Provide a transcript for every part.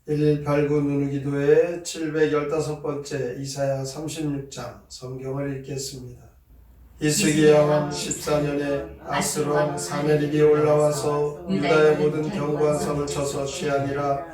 118구 누누기도의 715번째 이사야 36장 성경을 읽겠습니다. 히스기야 왕 14년에 아스루 왕 사네립이 올라와서 유다의 모든 견고한 성을 쳐서 취하니라.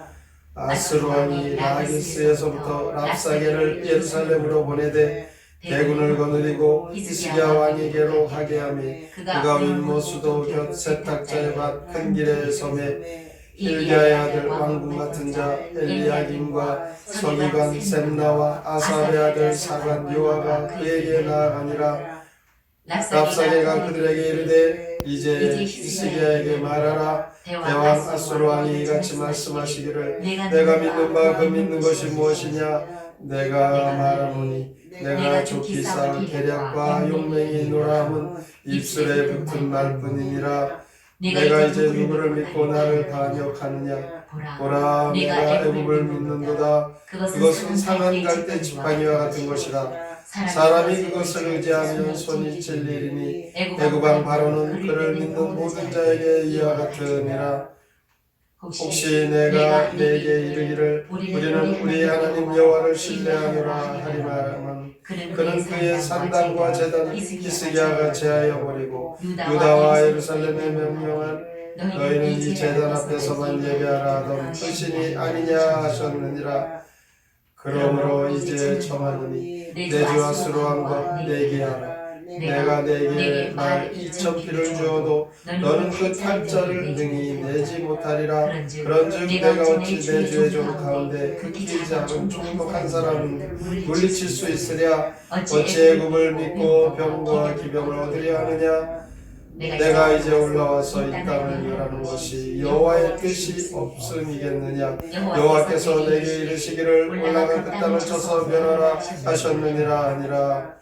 아스루 왕이 라기스에서부터 랍사게를 예루살렘으로 보내되 대군을 거느리고 히스기야 왕에게로 하게 하며 그가 윗모 수도 곁 세탁자의 밭 큰 길의 섬에 hilki야의 아들 왕궁 같은 자 엘리야김과 서기관 셈나와 아삽의 아들 사관 요아가 그에게 나아가니라. 랍사게가 그들에게 이르되 이제 히스기야에게 말하라. 대왕 아수르 왕이 이같이 말씀하시기를 내가 믿는 바 그 믿는 것이 무엇이냐. 내가 말하노니 내가 좋기 쌓은 계략과 용맹이 노라함은 입술에 붙은 말뿐이니라. 내가 이제 누구를 믿고 나를 반역하느냐. 보라 내가 애굽을 믿는도다. 그것은 상한 갈대 지팡이와 같은 것이라. 사람이 그것을 의지하면 손이 찔리리니 애굽 왕 바로는 그를 믿는 모든 자에게 이와 같으니라. 혹시 내가 내게 이르기를 우리는 우리 하나님 여호와를 신뢰하노라 하리 말하면 그는 그의 산당과 제단을 히스기야가 제하여 버리고 유다와 예루살렘에 명령한 너희는 이 제단 앞에서만 예배하라 하던 그신이 아니냐 하셨느니라. 그러므로 이제 청하노니 내 주 아수르 왕과 내게 하라. 내가 내게 말 2,000피를 주어도 너는 그 탈자를 능히 내지 못하리라. 그런즉 내가 어찌 내 주의 종 가운데 극히 작은 총독한 사람을 물리칠 수 있으랴. 어찌 애굽을 믿고 병과 기병을 얻으려 하느냐. 내가 이제 올라와서 이 땅을 멸하는 것이 여호와의 뜻이 없음이겠느냐. 여호와께서 내게 이르시기를 올라가 그 땅을 쳐서 멸하라 하셨느니라 하니라.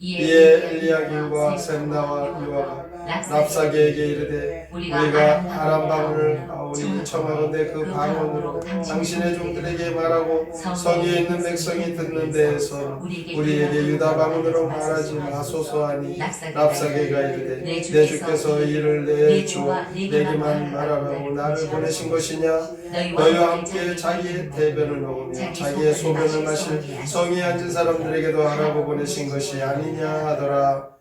이에 엘리야김과 셈나와 요아가 랍사게에게 이르되 우리가 아람 방언을 하오니 청하건대 그 방언으로 당신의 종들에게 말하고 성에 있는 백성이 듣는 데에서 우리에게 유다 방언으로 말하지 마소서 하니. 랍사게가 이르되 내 주께서 이를 내 주와 내게만 말하라고 나를 보내신 것이냐. 너희와 함께 자기의 대변을 먹으며 자기의 소변을 마실 성에 앉은 사람들에게도 하라고 보내신 것이 아니냐 하더라.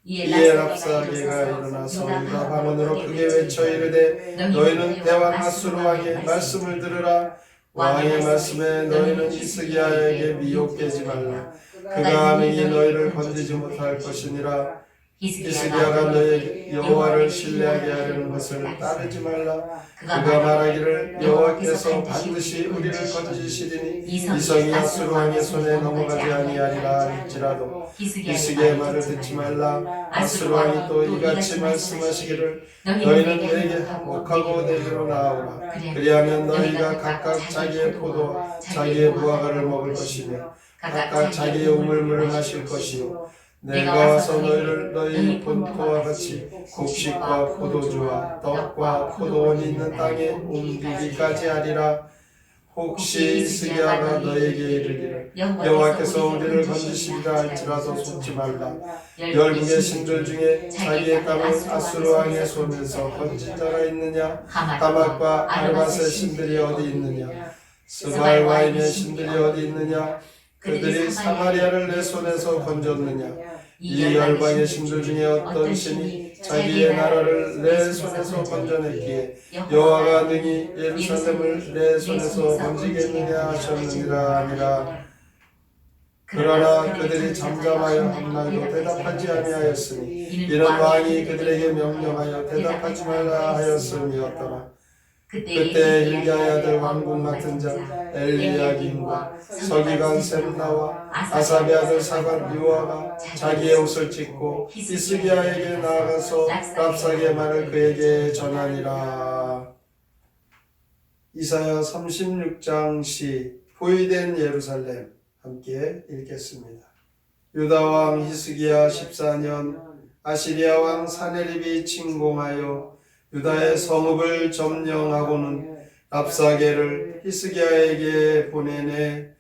이에 랍사게가 일어나서 유다 방언으로 크게 외쳐 이르되 너희는 대왕 아수르 왕의 말씀을 들으라. 왕의 말씀에 너희는 히스기야에게 미혹되지 말라. 그가 능히 너희를 건지지 못할 것이니라. 히스기야가 너희 여호와를 신뢰하게 하려는 것을 따르지 말라. 그가 말하기를 여호와께서 반드시 우리를 건지시리니 이 성이 아수르 왕의 손에 넘어가지 아니하리라 할지라도 히스기야의 말을 듣지 말라. 아수르 왕이 또 이같이 말씀하시기를 너희는 내게 항복하고 내게로 나오라. 그리하면 너희가 각각 자기의 포도와 자기의 무화과를 먹을 것이며 각각 자기의 우물물을 마실 것이요 내가 와서 너희를 너희 본토와 같이 곡식과 포도주와 떡과 포도원이 있는 땅에 옮기기까지 하리라. 혹시 히스기야가 너에게 이르기를 여호와께서 우리를 건지시리라 할지라도 속지 말라. 열국의 신들 중에 자기의 땅을 아수르 왕의 손에서 건진 자가 있느냐. 하맛과 아르밧의 신들이 어디 있느냐. 스발와임의 신들이 어디 있느냐. 그들이 사마리아를 내 손에서 건졌느냐. 이 열방의 신들 중에 어떤 신이 자기의 나라를 내 손에서 건져냈기에 여호와가 능히 예루살렘을 내 손에서 건지겠느냐 하셨느니라 하니라. 그러나 그들이 잠잠하여 한 말도 대답하지 아니하였으니 이는 왕이 그들에게 명령하여 대답하지 말라 하였음이었더라. 그때 hilki야의 아들 왕궁 같은 자 엘리야김과 서기관 셈나와 아삽의 아들 사관 요아가 자기의 옷을 찢고 히스기야에게 나아가서 랍사게의 말을 그에게 전하니라. 이사야 36장 시 포위된 예루살렘 함께 읽겠습니다. 유다 왕 히스기야 14년 아시리아 왕 사네립이 침공하여 유다의 성읍을 점령하고는 랍사게를 히스기야에게 보내네.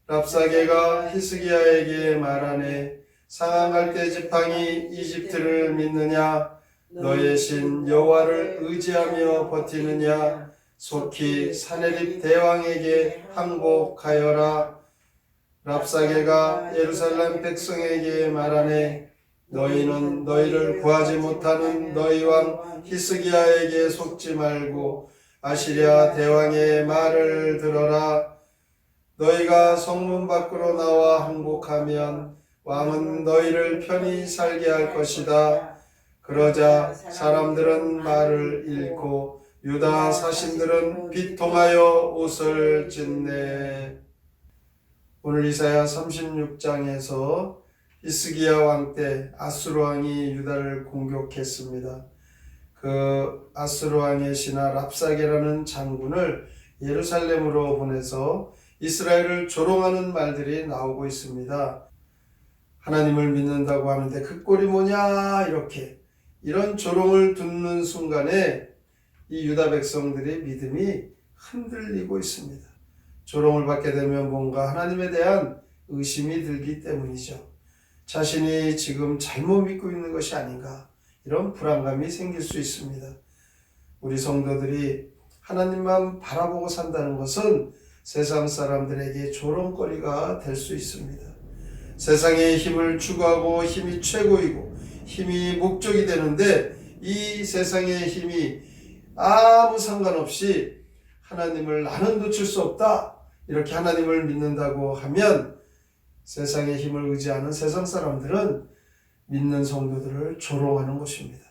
랍사게가 히스기야에게 말하네. 상한 갈대 지팡이 이집트를 믿느냐. 너의 신 여호와를 의지하며 버티느냐. 속히 사내립 대왕에게 항복하여라. 랍사게가 예루살렘 백성에게 말하네. 너희는 너희를 구하지 못하는 너희 왕 히스기야에게 속지 말고 아시리아 대왕의 말을 들어라. 너희가 성문 밖으로 나와 항복하면 왕은 너희를 편히 살게 할 것이다. 그러자 사람들은 말을 잃고 유다 사신들은 비통하여 옷을 찢네. 오늘 이사야 36장에서 히스기야 왕 때 아수르 왕이 유다를 공격했습니다. 그 아수르 왕의 신하 랍사게라는 장군을 예루살렘으로 보내서 이스라엘을 조롱하는 말들이 나오고 있습니다. 하나님을 믿는다고 하는데 그 꼴이 뭐냐, 이런 조롱을 듣는 순간에 이 유다 백성들의 믿음이 흔들리고 있습니다. 조롱을 받게 되면 뭔가 하나님에 대한 의심이 들기 때문이죠. 자신이 지금 잘못 믿고 있는 것이 아닌가, 이런 불안감이 생길 수 있습니다. 우리 성도들이 하나님만 바라보고 산다는 것은 세상 사람들에게 조롱거리가 될 수 있습니다. 세상의 힘을 추구하고 힘이 최고이고 힘이 목적이 되는데 이 세상의 힘이 아무 상관없이 하나님을 나는 놓칠 수 없다, 이렇게 하나님을 믿는다고 하면 세상의 힘을 의지하는 세상 사람들은 믿는 성도들을 조롱하는 것입니다.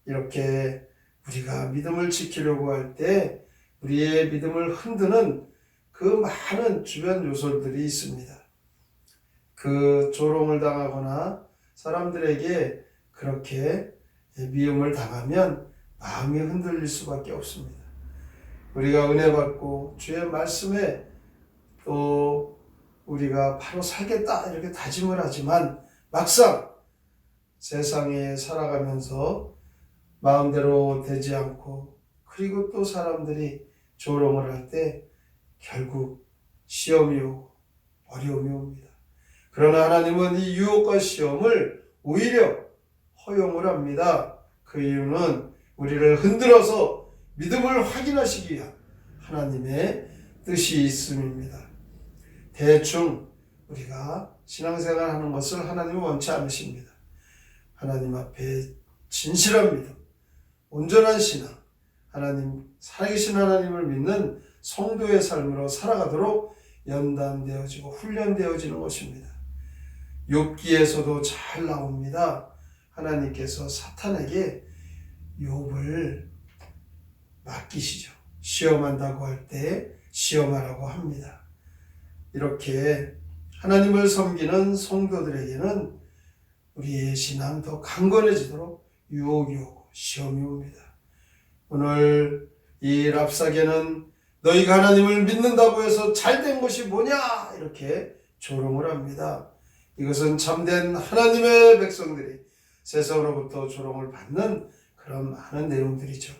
이렇게 우리가 믿음을 지키려고 할 때 우리의 믿음을 흔드는 그 많은 주변 요소들이 있습니다. 그 조롱을 당하거나 사람들에게 그렇게 미움을 당하면 마음이 흔들릴 수밖에 없습니다. 우리가 은혜 받고 주의 말씀에 또 우리가 바로 살겠다 이렇게 다짐을 하지만 막상 세상에 살아가면서 마음대로 되지 않고 그리고 또 사람들이 조롱을 할 때 결국 시험이 오고 어려움이 옵니다. 그러나 하나님은 이 유혹과 시험을 오히려 허용을 합니다. 그 이유는 우리를 흔들어서 믿음을 확인하시기 위한 하나님의 뜻이 있음입니다. 대충 우리가 신앙생활 하는 것을 하나님은 원치 않으십니다. 하나님 앞에 진실한 믿음, 온전한 신앙, 하나님, 살아계신 하나님을 믿는 성도의 삶으로 살아가도록 연단되어지고 훈련되어지는 것입니다. 욥기에서도 잘 나옵니다. 하나님께서 사탄에게 욥을 맡기시죠. 시험한다고 할 때 시험하라고 합니다. 이렇게 하나님을 섬기는 성도들에게는 우리의 신앙 더 강건해지도록 유혹이 오고 시험이 옵니다. 오늘 이 랍사게는 너희가 하나님을 믿는다고 해서 잘된 것이 뭐냐, 이렇게 조롱을 합니다. 이것은 참된 하나님의 백성들이 세상으로부터 조롱을 받는 그런 많은 내용들이죠.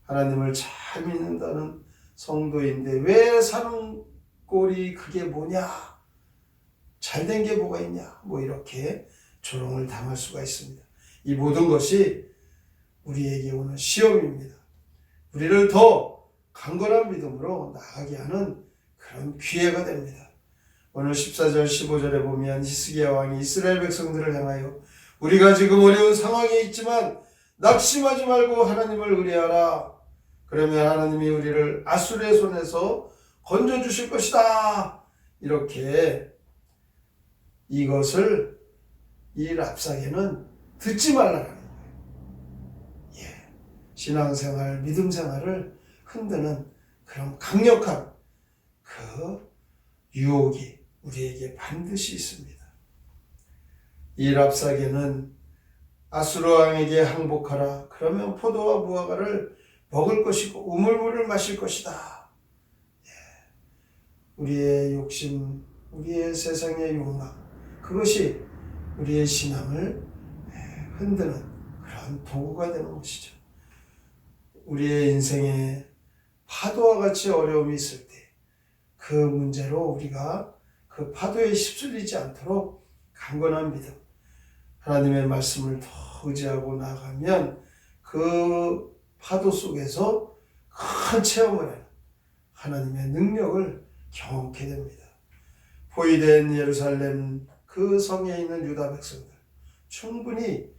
하나님을 잘 믿는다는 성도인데 왜 사는 꼴이 그게 뭐냐, 잘된 게 뭐가 있냐, 이렇게 조롱을 당할 수가 있습니다. 이 모든 것이 우리에게 오는 시험입니다. 우리를 더 강건한 믿음으로 나아가게 하는 그런 기회가 됩니다. 오늘 14절 15절에 보면 히스기야 왕이 이스라엘 백성들을 향하여 우리가 지금 어려운 상황에 있지만 낙심하지 말고 하나님을 의뢰하라. 그러면 하나님이 우리를 아수르의 손에서 건져주실 것이다. 이렇게 이것을 이 랍사게는 듣지 말라는 거예요. 신앙생활, 믿음생활을 흔드는 그런 강력한 그 유혹이 우리에게 반드시 있습니다. 이 랍사게는 아수르 왕에게 항복하라. 그러면 포도와 무화과를 먹을 것이고 우물물을 마실 것이다. 우리의 욕심, 우리의 세상의 욕망, 그것이 우리의 신앙을 흔드는 그런 도구가 되는 것이죠. 우리의 인생에 파도와 같이 어려움이 있을 때 그 문제로 우리가 그 파도에 휩쓸리지 않도록 강건한 믿음, 하나님의 말씀을 더 의지하고 나가면 그 파도 속에서 큰 체험을 하는 하나님의 능력을 경험하게 됩니다. 포위된 예루살렘 그 성에 있는 유다 백성들 충분히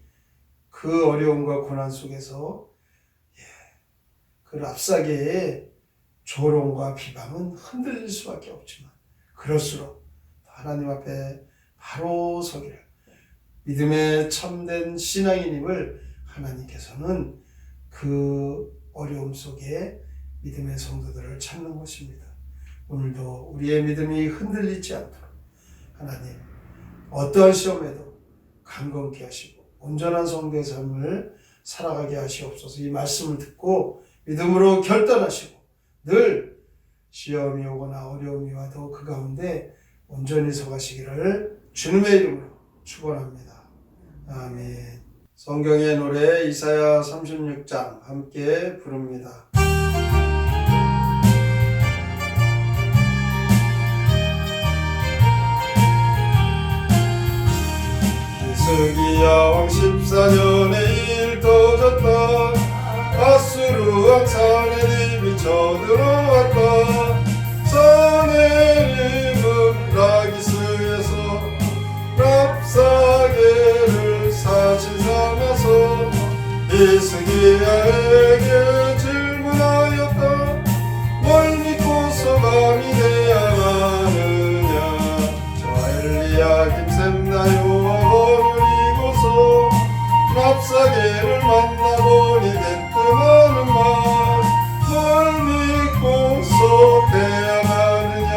그 어려움과 고난 속에서 그 랍사게의 조롱과 비방은 흔들릴 수밖에 없지만 그럴수록 하나님 앞에 바로 서기를 믿음의 참된 신앙인임을 하나님께서는 그 어려움 속에 믿음의 성도들을 찾는 것입니다. 오늘도 우리의 믿음이 흔들리지 않도록 하나님 어떠한 시험에도 강건케 하시고 온전한 성도의 삶을 살아가게 하시옵소서. 이 말씀을 듣고 믿음으로 결단하시고 늘 시험이 오거나 어려움이 와도 그 가운데 온전히 서가시기를 주님의 이름으로 축원합니다. 아멘. 성경의 노래 이사야 36장 함께 부릅니다. 히스기야 왕 14년에 일 터졌다. 아수르 왕 사네립이 쳐들어왔다. 사네립은 라기스에서 랍사게를 사신 삼아서 히스기야에게 질문하였다. 뭘 믿고서 감히 대항하느냐. 저 엘리야김 셈나 요압을 이고서 랍사게를 만나보니 대뜸하는 말. 뭘 믿고서 대항하느냐.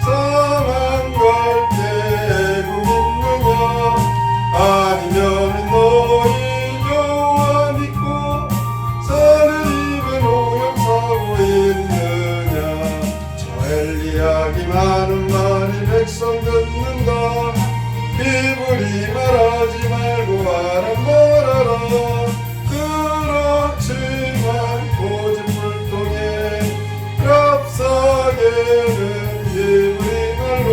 상한 갈대 애굽 있느냐. 아니면 너희 여호와 믿고 사느입에 노역하고 있느냐. 저 엘리야김 하는 말이 백성 듣는다. 비불이 말하지 말고 말한 말하라. 그렇지만 고집불통에 랍사게는 비불이 말로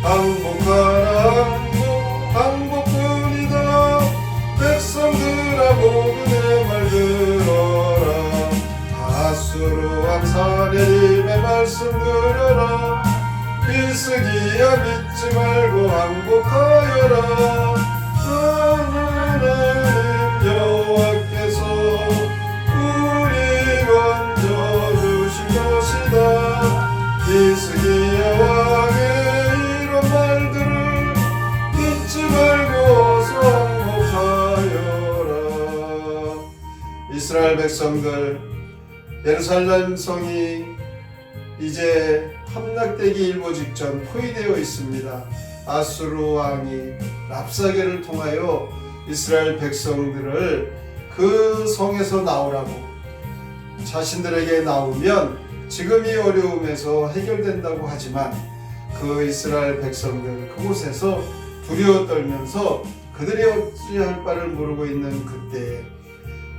항복하라. 항복뿐이다. 백성들아 모두 내 말 들어라. 아수르 왕 사네립의 말씀 들어라. 히스기야 믿지 말고 항복하여라. 하나님 여호와께서 우리 건져 주신 것이다. 히스기야 왕의 이런 말들을 믿지 말고 어서 항복하여라. 이스라엘 백성들 예루살렘 성이 이제 함락되기 일보 직전 포위되어 있습니다. 아수르 왕이 랍사게를 통하여 이스라엘 백성들을 그 성에서 나오라고 자신들에게 나오면 지금 이 어려움에서 해결된다고 하지만 그 이스라엘 백성들 그곳에서 두려워 떨면서 그들이 어찌할 바를 모르고 있는 그때에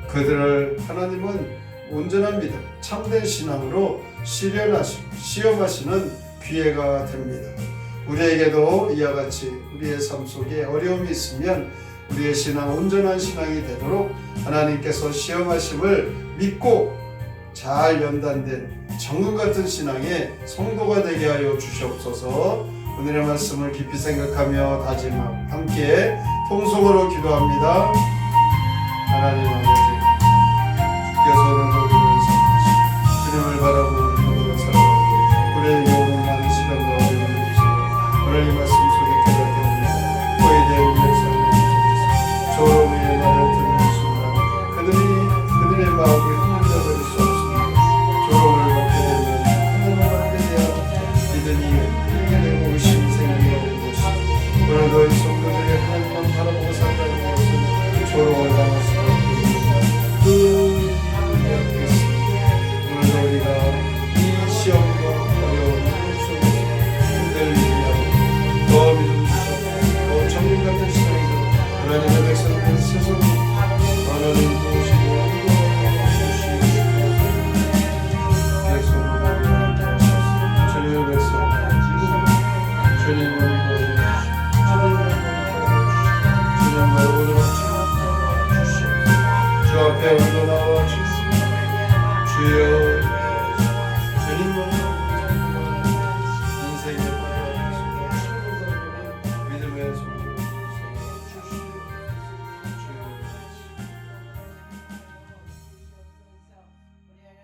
그들을 하나님은 온전한 믿음, 참된 신앙으로 시련하시고 시험하시는 기회가 됩니다. 우리에게도 이와 같이 우리의 삶 속에 어려움이 있으면 우리의 신앙, 온전한 신앙이 되도록 하나님께서 시험하심을 믿고 잘 연단된 정금 같은 신앙의 성도가 되게 하여 주시옵소서. 오늘의 말씀을 깊이 생각하며 다짐하고 함께 통성으로 기도합니다. 하나님 아버지, 주께서 오늘도 우리를 사랑하시고 주님을 바라고 우리를 사랑하고 우리의 영혼 많은 시간과 어려움을 주시고 오늘 이 말씀 속에 깨닫게 됩니다. 포위된 예루살렘 속에서 조롱의 말을 듣는 순간 그들의 마음이 흔들려 버릴 수 없습니다. 조롱을 받게 되면 하나님 앞에 대한 믿음이 흔들리게 되고 의심이 생기게 되는 것이죠. 오늘도 이 성도들이 하나님만 바라보고 산다는 것은 조롱을 당할 수밖에 없습니다. 주여